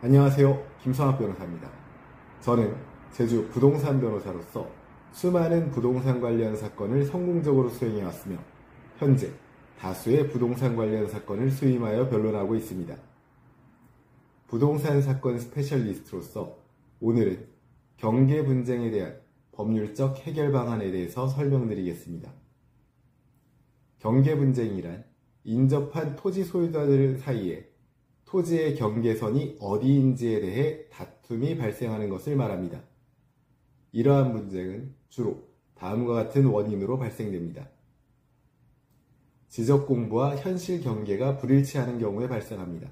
안녕하세요. 김성학 변호사입니다. 저는 제주 부동산 변호사로서 수많은 부동산 관련 사건을 성공적으로 수행해왔으며 현재 다수의 부동산 관련 사건을 수임하여 변론하고 있습니다. 부동산 사건 스페셜리스트로서 오늘은 경계 분쟁에 대한 법률적 해결 방안에 대해서 설명드리겠습니다. 경계 분쟁이란 인접한 토지 소유자들 사이에 토지의 경계선이 어디인지에 대해 다툼이 발생하는 것을 말합니다. 이러한 분쟁은 주로 다음과 같은 원인으로 발생됩니다. 지적 공부와 현실 경계가 불일치하는 경우에 발생합니다.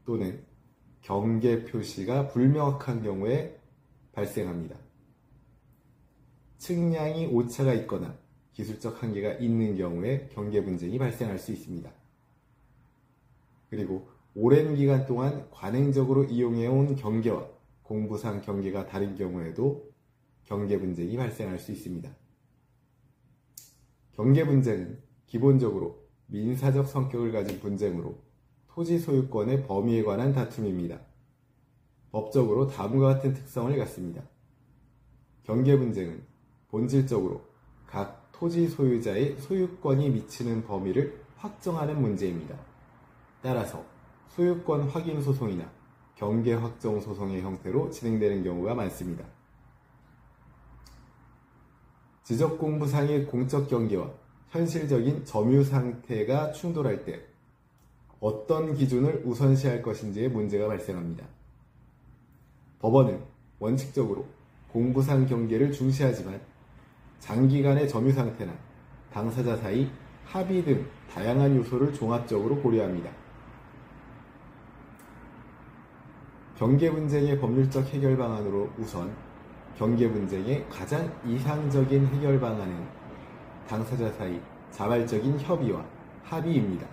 또는 경계 표시가 불명확한 경우에 발생합니다. 측량이 오차가 있거나 기술적 한계가 있는 경우에 경계 분쟁이 발생할 수 있습니다. 그리고 오랜 기간 동안 관행적으로 이용해온 경계와 공부상 경계가 다른 경우에도 경계 분쟁이 발생할 수 있습니다. 경계 분쟁은 기본적으로 민사적 성격을 가진 분쟁으로 토지 소유권의 범위에 관한 다툼입니다. 법적으로 다음과 같은 특성을 갖습니다. 경계 분쟁은 본질적으로 각 토지 소유자의 소유권이 미치는 범위를 확정하는 문제입니다. 따라서 소유권 확인 소송이나 경계 확정 소송의 형태로 진행되는 경우가 많습니다. 지적 공부상의 공적 경계와 현실적인 점유 상태가 충돌할 때 어떤 기준을 우선시할 것인지에 문제가 발생합니다. 법원은 원칙적으로 공부상 경계를 중시하지만 장기간의 점유 상태나 당사자 사이 합의 등 다양한 요소를 종합적으로 고려합니다. 경계 분쟁의 법률적 해결 방안으로 우선 경계 분쟁의 가장 이상적인 해결 방안은 당사자 사이 자발적인 협의와 합의입니다.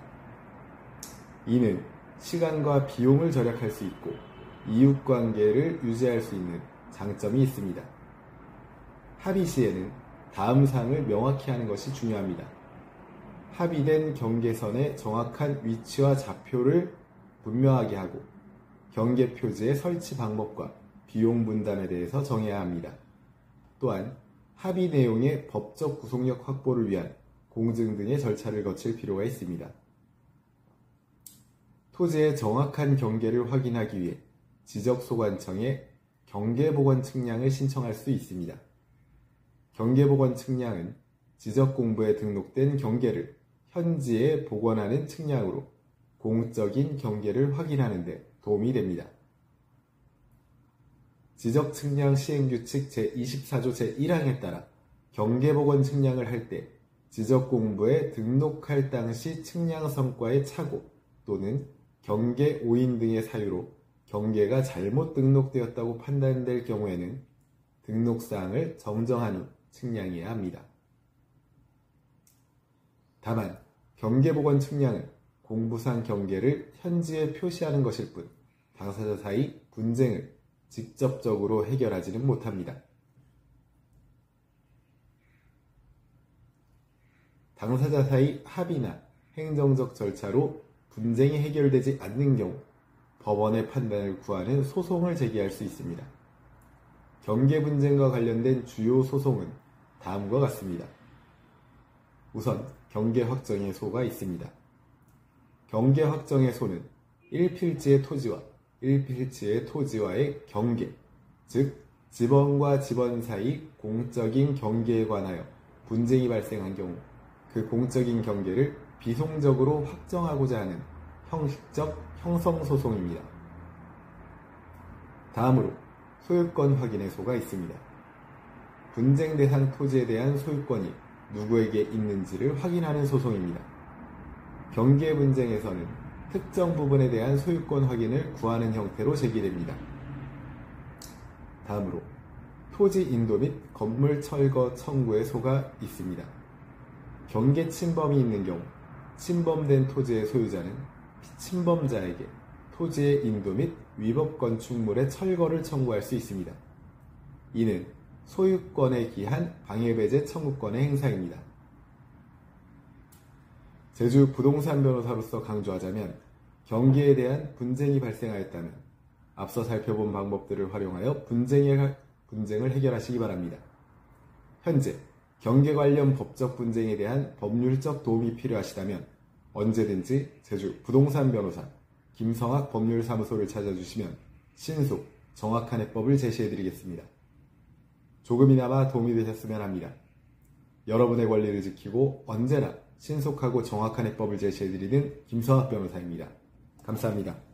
이는 시간과 비용을 절약할 수 있고 이웃관계를 유지할 수 있는 장점이 있습니다. 합의 시에는 다음 사항을 명확히 하는 것이 중요합니다. 합의된 경계선의 정확한 위치와 좌표를 분명하게 하고 경계 표지의 설치 방법과 비용 분담에 대해서 정해야 합니다. 또한 합의 내용의 법적 구속력 확보를 위한 공증 등의 절차를 거칠 필요가 있습니다. 토지의 정확한 경계를 확인하기 위해 지적소관청에 경계복원 측량을 신청할 수 있습니다. 경계복원 측량은 지적공부에 등록된 경계를 현지에 복원하는 측량으로 공적인 경계를 확인하는 데 도움이 됩니다. 지적측량 시행규칙 제24조 제1항에 따라 경계복원 측량을 할 때 지적공부에 등록할 당시 측량 성과의 착오 또는 경계 오인 등의 사유로 경계가 잘못 등록되었다고 판단될 경우에는 등록사항을 정정한 후 측량해야 합니다. 다만 경계복원 측량은 공부상 경계를 현지에 표시하는 것일 뿐 당사자 사이 분쟁을 직접적으로 해결하지는 못합니다. 당사자 사이 합의나 행정적 절차로 분쟁이 해결되지 않는 경우 법원의 판단을 구하는 소송을 제기할 수 있습니다. 경계 분쟁과 관련된 주요 소송은 다음과 같습니다. 우선 경계 확정의 소가 있습니다. 경계 확정의 소는 1필지의 토지와 1필지의 토지와의 경계, 즉 지번과 지번 사이 공적인 경계에 관하여 분쟁이 발생한 경우 그 공적인 경계를 비송적으로 확정하고자 하는 형식적 형성소송입니다. 다음으로 소유권 확인의 소가 있습니다. 분쟁 대상 토지에 대한 소유권이 누구에게 있는지를 확인하는 소송입니다. 경계 분쟁에서는 특정 부분에 대한 소유권 확인을 구하는 형태로 제기됩니다. 다음으로 토지 인도 및 건물 철거 청구의 소가 있습니다. 경계 침범이 있는 경우 침범된 토지의 소유자는 피침범자에게 토지의 인도 및 위법 건축물의 철거를 청구할 수 있습니다. 이는 소유권에 기한 방해배제 청구권의 행사입니다. 제주 부동산 변호사로서 강조하자면 경계에 대한 분쟁이 발생하였다면 앞서 살펴본 방법들을 활용하여 분쟁을 해결하시기 바랍니다. 현재 경계 관련 법적 분쟁에 대한 법률적 도움이 필요하시다면 언제든지 제주 부동산 변호사 김성학 법률사무소를 찾아주시면 신속, 정확한 해법을 제시해드리겠습니다. 조금이나마 도움이 되셨으면 합니다. 여러분의 권리를 지키고 언제나 신속하고 정확한 해법을 제시해드리는 김성학 변호사입니다. 감사합니다.